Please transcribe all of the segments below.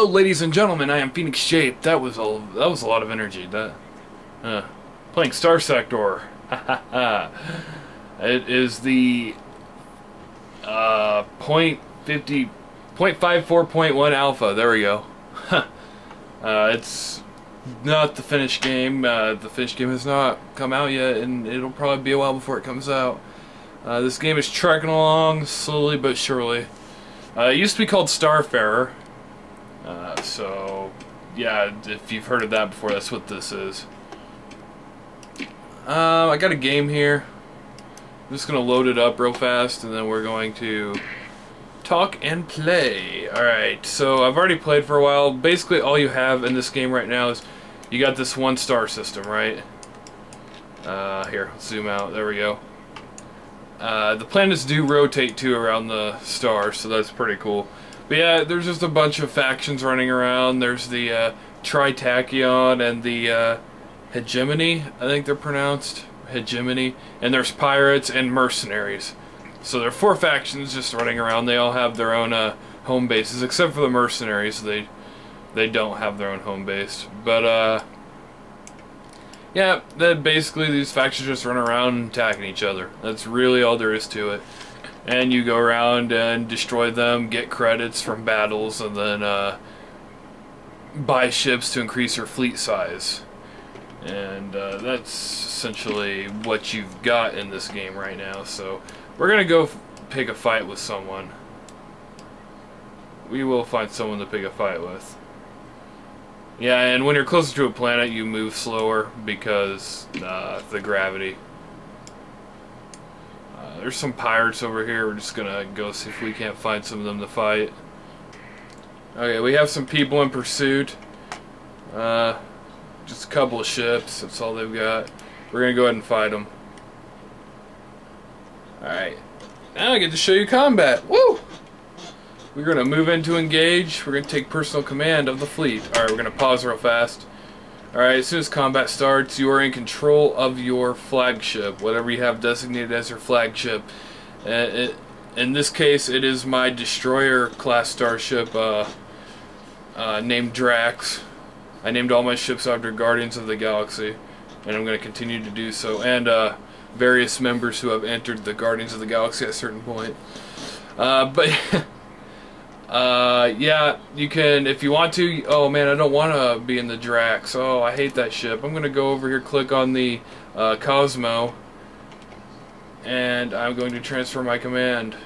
Hello, ladies and gentlemen. I am PhoenixJape. That was a lot of energy. Playing Starsector. It is the 0.54.1 alpha. There we go. It's not the finished game. The finished game has not come out yet, and it'll probably be a while before it comes out. This game is trekking along slowly but surely. It used to be called Starfarer. So, yeah, if you've heard of that before, that's what this is. I got a game here. I'm just going to load it up real fast, and then we're going to talk and play. Alright, so I've already played for a while. Basically, all you have in this game right now is you got this one star system, right? Here, zoom out. There we go. The planets do rotate, too, around the star, so that's pretty cool. But yeah, there's just a bunch of factions running around. There's the Tritachyon and the Hegemony, I think they're pronounced. Hegemony. And there's pirates and mercenaries. So there are 4 factions just running around. They all have their own home bases, except for the mercenaries. They don't have their own home base. But yeah, basically these factions just run around and attacking each other. That's really all there is to it. And you go around and destroy them, get credits from battles, and then buy ships to increase your fleet size. And that's essentially what you've got in this game right now. So we're going to go pick a fight with someone. We will find someone to pick a fight with. Yeah, and when you're closer to a planet, you move slower because the gravity. There's some pirates over here. We're just gonna go see if we can't find some of them to fight. Okay, we have some people in pursuit. Just a couple of ships. That's all they've got. We're gonna go ahead and fight them. Alright. Now I get to show you combat. Woo! We're gonna move into engage. We're gonna take personal command of the fleet. Alright, we're gonna pause real fast. Alright, as soon as combat starts, you are in control of your flagship, whatever you have designated as your flagship. In this case, it is my destroyer class starship named Drax. I named all my ships after Guardians of the Galaxy, and I'm going to continue to do so, and various members who have entered the Guardians of the Galaxy at a certain point. Yeah, you can, if you want to. Oh man, I don't want to be in the Drax. Oh, I hate that ship. I'm going to go over here, click on the Cosmo, and I'm going to transfer my command.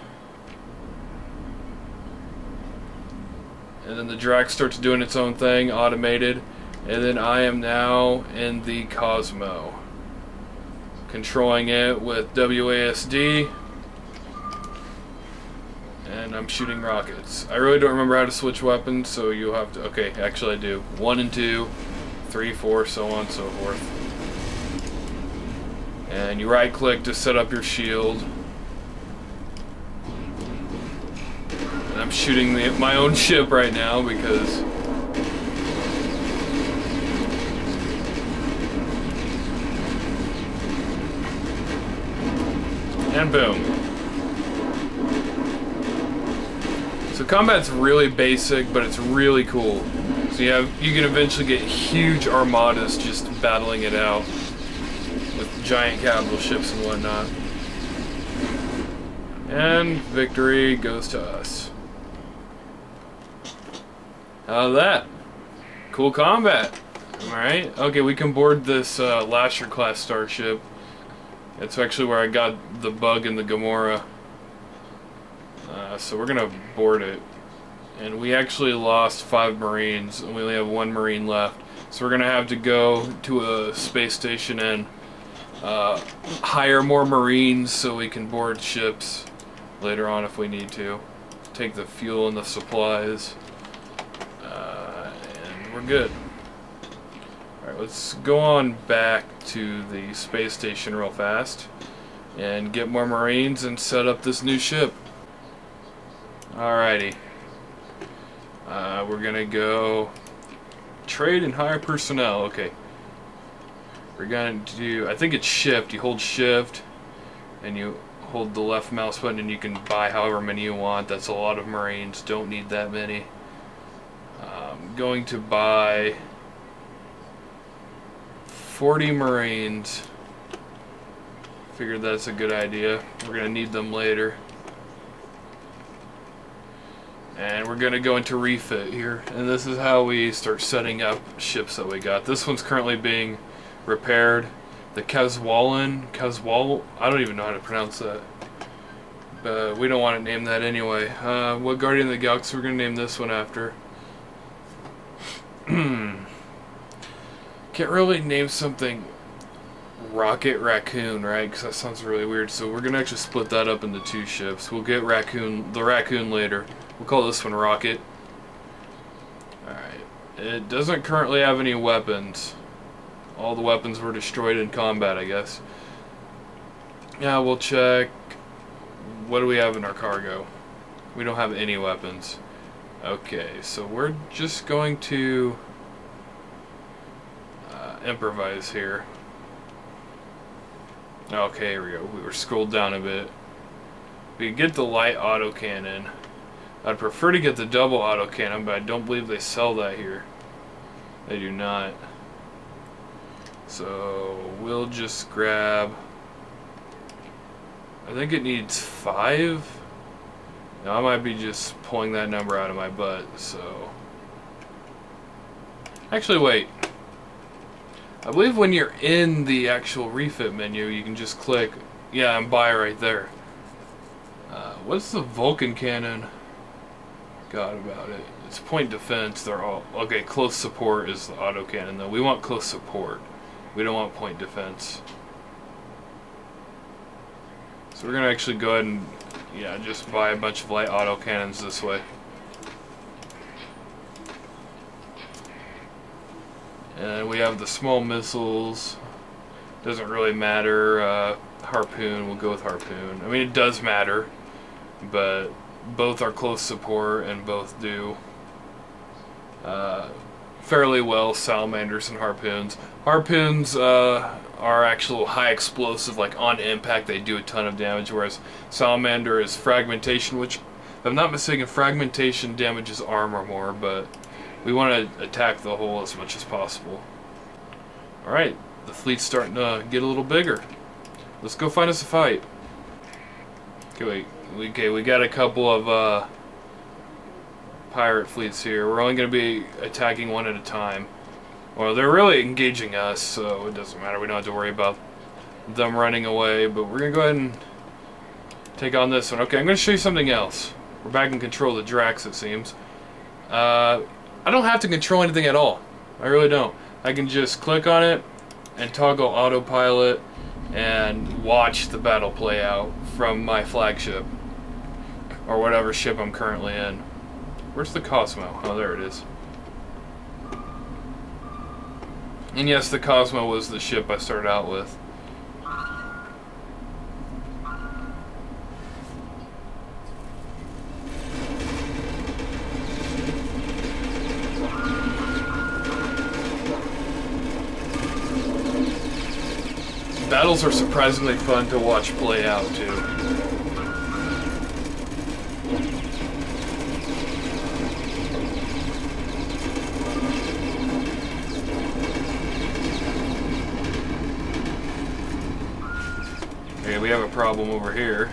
And then the Drax starts doing its own thing, automated, and then I am now in the Cosmo, controlling it with WASD. And I'm shooting rockets. I really don't remember how to switch weapons, so you'll have to... Okay, actually I do. 1 and 2, 3, 4, so on and so forth. And you right click to set up your shield. And I'm shooting my own ship right now because... And boom. So combat's really basic, but it's really cool. So you can eventually get huge armadas just battling it out with giant capital ships and whatnot. And victory goes to us. How's that? Cool combat. Alright, okay, we can board this Lasher class starship. That's actually where I got the bug in the Gamora. So we're gonna board it, and we actually lost 5 Marines, and we only have 1 Marine left. So we're gonna have to go to a space station and hire more Marines so we can board ships later on if we need to. Take the fuel and the supplies, and we're good. Alright, let's go on back to the space station real fast and get more Marines and set up this new ship. Alrighty. We're gonna go trade and hire personnel. Okay. We're gonna do, I think it's shift. You hold shift and you hold the left mouse button and you can buy however many you want. That's a lot of Marines. Don't need that many. going to buy 40 Marines. Figured that's a good idea. We're gonna need them later. And we're gonna go into refit here. And this is how we start setting up ships that we got. This one's currently being repaired. The Caswallon, I don't even know how to pronounce that. But we don't want to name that anyway. What Guardian of the Galaxy we're gonna name this one after? Can't really name something Rocket Raccoon, right? Because that sounds really weird. So we're gonna actually split that up into 2 ships. We'll get the Raccoon later. We'll call this one Rocket. Alright. It doesn't currently have any weapons. All the weapons were destroyed in combat, I guess. Yeah, we'll check. What do we have in our cargo? We don't have any weapons. Okay, so we're just going to improvise here. Okay, here we go. We were scrolled down a bit. We can get the light autocannon. I'd prefer to get the double autocannon, but I don't believe they sell that here. They do not. So we'll just grab, I think it needs 5. Now I might be just pulling that number out of my butt, so. Actually, wait. I believe when you're in the actual refit menu, you can just click, yeah, and buy right there. What's the Vulcan cannon? Got about it. It's point defense. They're all okay. Close support is the autocannon, though. We want close support. We don't want point defense. So we're gonna actually go ahead and, yeah, just buy a bunch of light autocannons this way. And we have the small missiles. Doesn't really matter. Harpoon, we'll go with Harpoon. I mean, it does matter, but both are close support and both do fairly well. Salamanders and Harpoons. Harpoons are actual high explosive, like on impact they do a ton of damage, whereas Salamander is fragmentation, which, if I'm not mistaken, fragmentation damages armor more, but we want to attack the hull as much as possible. Alright, the fleet's starting to get a little bigger. Let's go find us a fight. Okay, we got a couple of pirate fleets here. We're only going to be attacking one at a time. Well, they're really engaging us, so it doesn't matter. We don't have to worry about them running away, but we're going to go ahead and take on this one. Okay, I'm going to show you something else. We're back in control of the Drax, it seems. I don't have to control anything at all. I really don't. I can just click on it and toggle autopilot and watch the battle play out from my flagship, or whatever ship I'm currently in. Where's the Cosmo? Oh, there it is. And yes, the Cosmo was the ship I started out with. Battles are surprisingly fun to watch play out, too. Okay, we have a problem over here.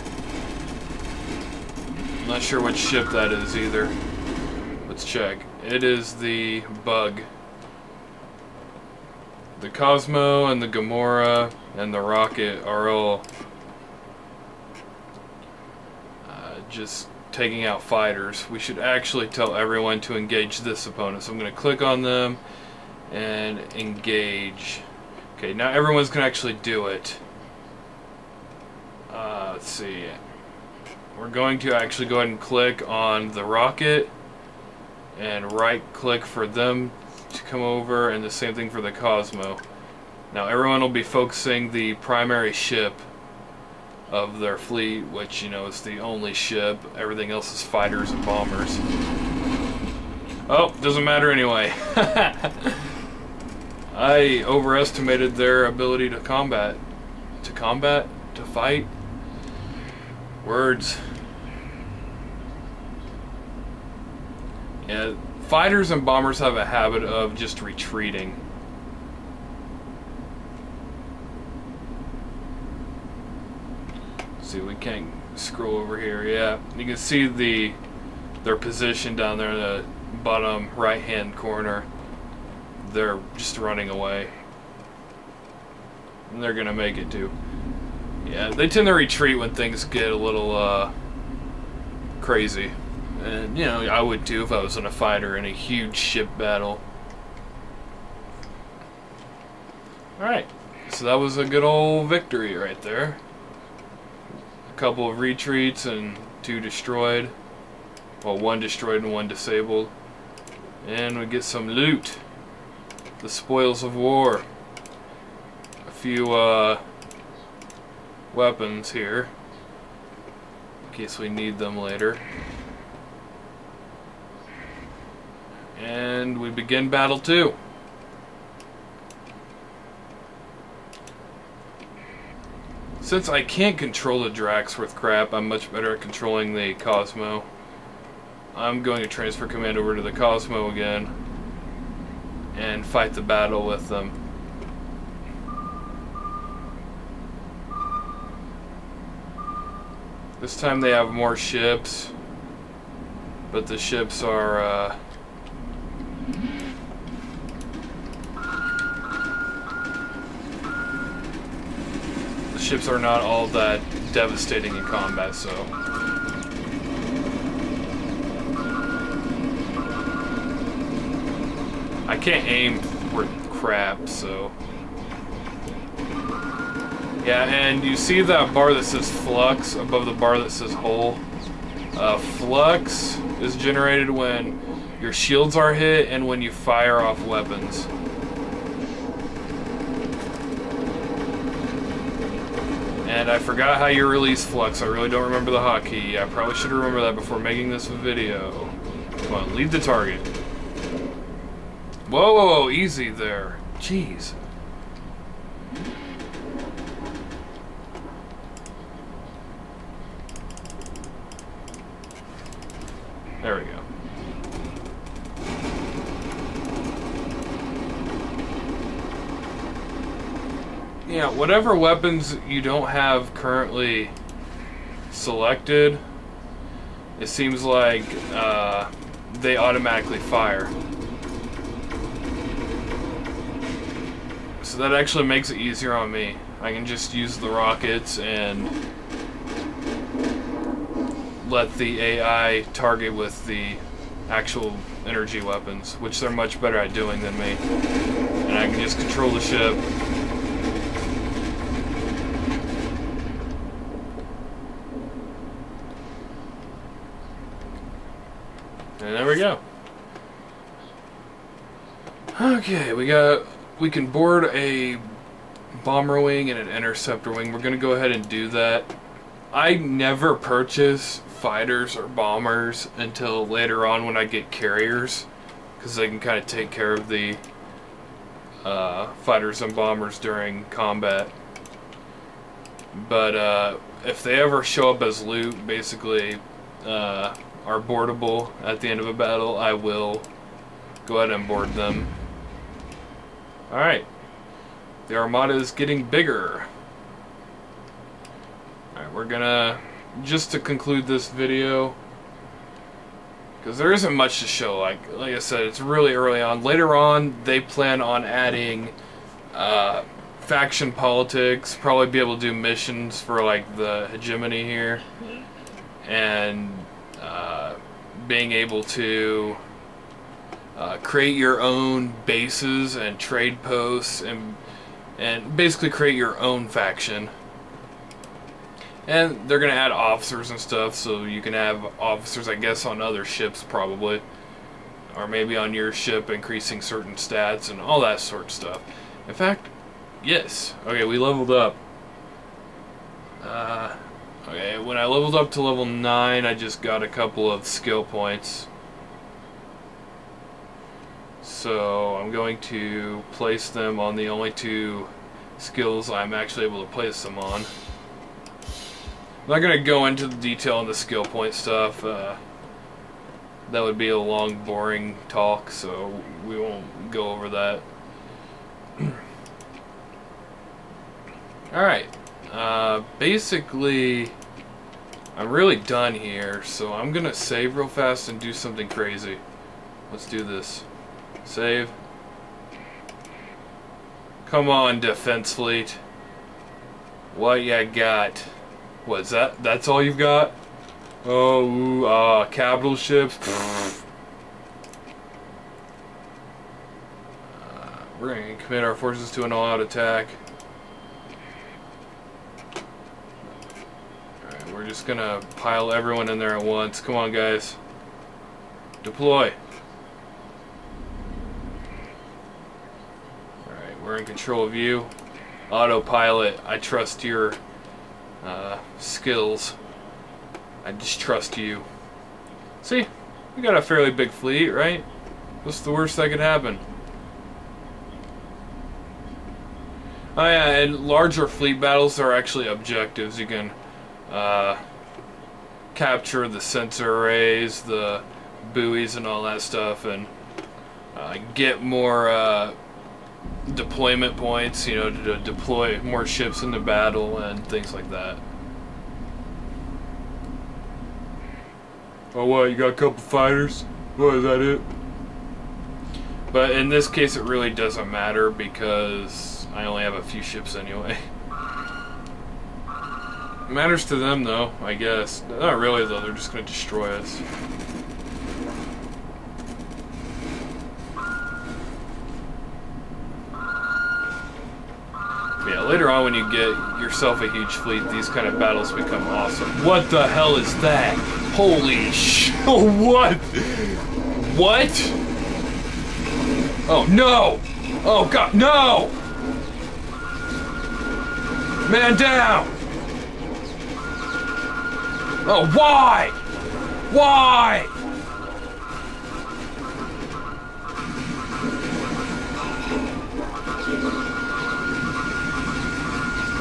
I'm not sure which ship that is either. Let's check. It is the Bug. The Cosmo and the Gamora and the Rocket are all just taking out fighters. We should actually tell everyone to engage this opponent. So I'm going to click on them and engage. Okay, now everyone's going to actually do it. Let's see. We're going to actually go ahead and click on the Rocket and right click for them to come over, and the same thing for the Cosmo. Now everyone will be focusing the primary ship of their fleet, which, you know, is the only ship. Everything else is fighters and bombers. Oh, doesn't matter anyway. I overestimated their ability to combat. To fight? Words. Yeah, fighters and bombers have a habit of just retreating. Let's see, we can't scroll over here. Yeah, you can see their position down there in the bottom right-hand corner. They're just running away. And they're gonna make it too. Yeah, they tend to retreat when things get a little crazy. And, you know, I would too if I was in a fighter in a huge ship battle. Alright, so that was a good old victory right there. A couple of retreats and 2 destroyed. Well, 1 destroyed and 1 disabled. And we get some loot. The spoils of war. A few weapons here, in case we need them later. And we begin battle 2. Since I can't control the Drax worth crap, I'm much better at controlling the Cosmo. I'm going to transfer command over to the Cosmo again and fight the battle with them. This time they have more ships, but the ships are not all that devastating in combat, so I can't aim for crap, so yeah. And you see that bar that says flux above the bar that says hull? Flux is generated when your shields are hit and when you fire off weapons. And I forgot how you release flux. I really don't remember the hotkey. I probably should remember that before making this video. Come on, lead the target. Whoa, whoa, whoa, easy there. Jeez. There we go. Yeah, whatever weapons you don't have currently selected, it seems like they automatically fire. So that actually makes it easier on me. I can just use the rockets and let the AI target with the actual energy weapons, which they're much better at doing than me. And I can just control the ship. And there we go. Okay, we can board a bomber wing and an interceptor wing. We're gonna go ahead and do that. I never purchase fighters or bombers until later on when I get carriers, because they can kind of take care of the fighters and bombers during combat. But if they ever show up as loot, basically are boardable at the end of a battle, I will go ahead and board them. Alright, the Armada is getting bigger. Alright, we're gonna, just to conclude this video, because there isn't much to show, like I said, it's really early on. Later on, they plan on adding faction politics, probably be able to do missions for like the hegemony here, and being able to create your own bases and trade posts and basically create your own faction. And they're gonna add officers and stuff, so you can have officers, I guess, on other ships probably, or maybe on your ship, increasing certain stats and all that sort of stuff. In fact, yes. Okay, we leveled up. Okay, when I leveled up to level 9, I just got a couple of skill points. So I'm going to place them on the only 2 skills I'm actually able to place them on. I'm not going to go into the detail on the skill point stuff. that would be a long, boring talk, so we won't go over that. Alright, basically, I'm really done here, so I'm gonna save real fast and do something crazy. Let's do this. Save. Come on, Defense Fleet. What ya got? What's that? That's all you've got? Oh, capital ships. We're gonna commit our forces to an all-out attack. Alright, we're just gonna pile everyone in there at once. Come on, guys. Deploy. Alright, we're in control of you. Autopilot, I trust your skills. I just trust you. See, we got a fairly big fleet, right? What's the worst that could happen? Oh yeah, and larger fleet battles are actually objectives. You can capture the sensor arrays, the buoys and all that stuff, and get more deployment points, you know, to deploy more ships into battle and things like that. Oh, what, you got a couple fighters? What, is that it? But in this case it really doesn't matter because I only have a few ships anyway. It matters to them though, I guess. Not really though, they're just gonna destroy us. Yeah, later on when you get yourself a huge fleet, these kind of battles become awesome. What the hell is that? Holy sh... What? What? Oh, no! Oh, God, no! Man down! Oh, why? Why?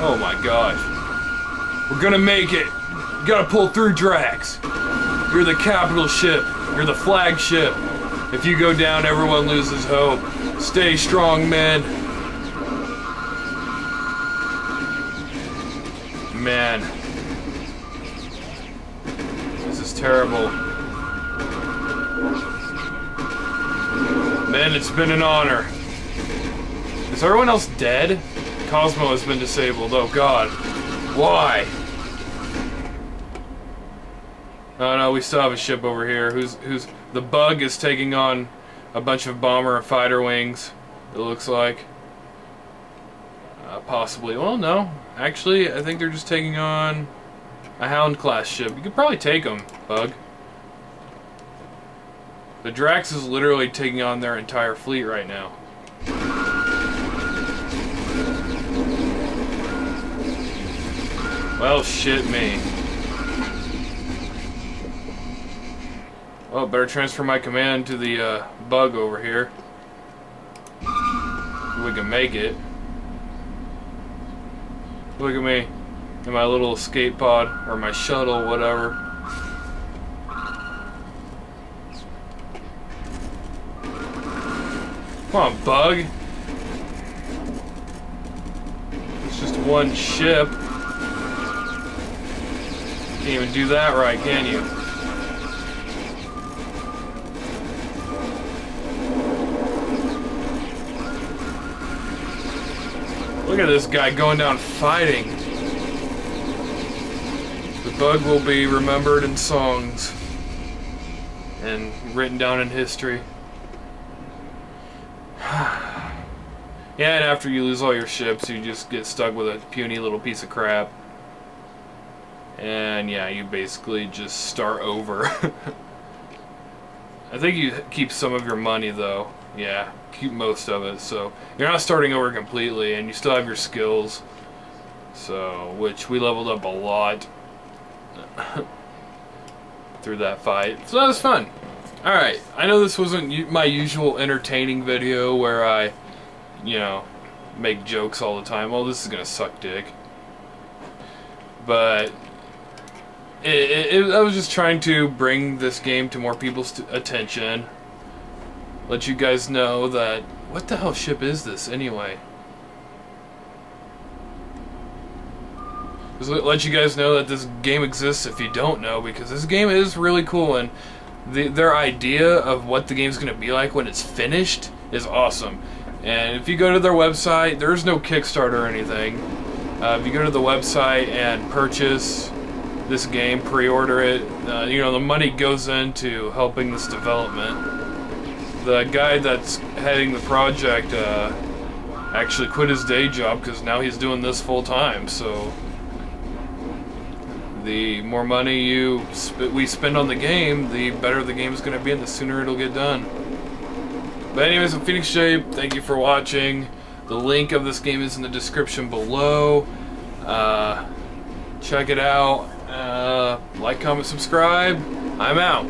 Oh my gosh. We're gonna make it. You gotta pull through, Drax. You're the capital ship. You're the flagship. If you go down, everyone loses hope. Stay strong, men. Man. This is terrible. Men, it's been an honor. Is everyone else dead? Cosmo has been disabled. Oh God. Why? Oh no, we still have a ship over here. Who's the Bug is taking on a bunch of bomber and fighter wings, it looks like. Possibly. Well, no. Actually, I think they're just taking on a Hound class ship. You could probably take them, Bug. The Drax is literally taking on their entire fleet right now. Well, shit me. Well, better transfer my command to the Bug over here. We can make it. Look at me in my little escape pod, or my shuttle, whatever. Come on, Bug. It's just one ship. Can't even do that right, can you? Look at this guy going down fighting. The Bug will be remembered in songs and written down in history. Yeah, and after you lose all your ships, you just get stuck with a puny little piece of crap. And yeah, you basically just start over. I think you keep some of your money though. Yeah, keep most of it. So you're not starting over completely, and you still have your skills. So, which we leveled up a lot through that fight. So that was fun. Alright, I know this wasn't my usual entertaining video where I, you know, make jokes all the time. Well, this is gonna suck dick. But I was just trying to bring this game to more people's attention. Let you guys know that... What the hell ship is this, anyway? Just let you guys know that this game exists if you don't know, because this game is really cool, and their idea of what the game's going to be like when it's finished is awesome. And if you go to their website, there's no Kickstarter or anything. If you go to the website and purchase this game, pre-order it, you know, the money goes into helping this development. The guy that's heading the project actually quit his day job because now he's doing this full time. So the more money we spend on the game, the better the game is going to be, and the sooner it'll get done. But anyways, I'm PhoenixJape. Thank you for watching. The link of this game is in the description below. Check it out. Like, comment, subscribe. I'm out.